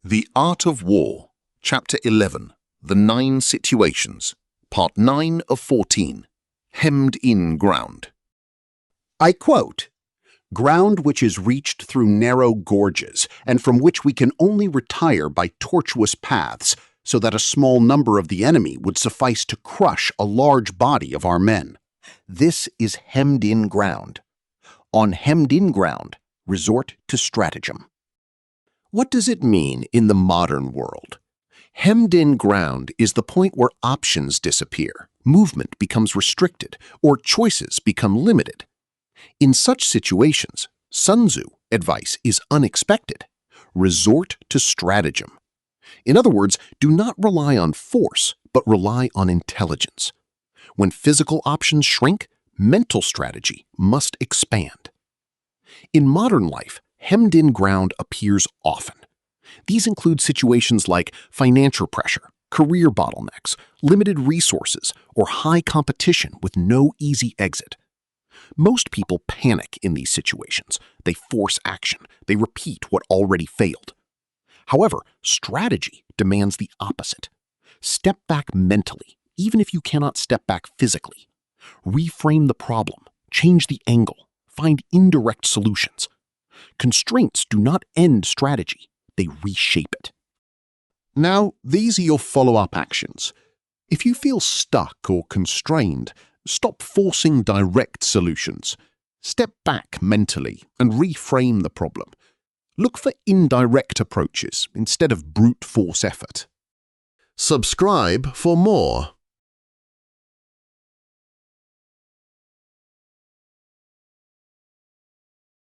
The Art of War, Chapter 11, The 9 Situations, Part 9 of 14, Hemmed-in Ground. I quote, "Ground which is reached through narrow gorges, and from which we can only retire by tortuous paths, so that a small number of the enemy would suffice to crush a large body of our men. This is hemmed-in ground. On hemmed-in ground, resort to stratagem." What does it mean in the modern world? Hemmed-in ground is the point where options disappear, movement becomes restricted, or choices become limited. In such situations, Sun Tzu advice is unexpected. Resort to stratagem. In other words, do not rely on force, but rely on intelligence. When physical options shrink, mental strategy must expand. In modern life, hemmed-in ground appears often. These include situations like financial pressure, career bottlenecks, limited resources, or high competition with no easy exit. Most people panic in these situations. They force action. They repeat what already failed. However, strategy demands the opposite. Step back mentally, even if you cannot step back physically. Reframe the problem, change the angle, find indirect solutions. Constraints do not end strategy, they reshape it. Now, these are your follow-up actions. If you feel stuck or constrained, stop forcing direct solutions. Step back mentally and reframe the problem. Look for indirect approaches instead of brute force effort. Subscribe for more.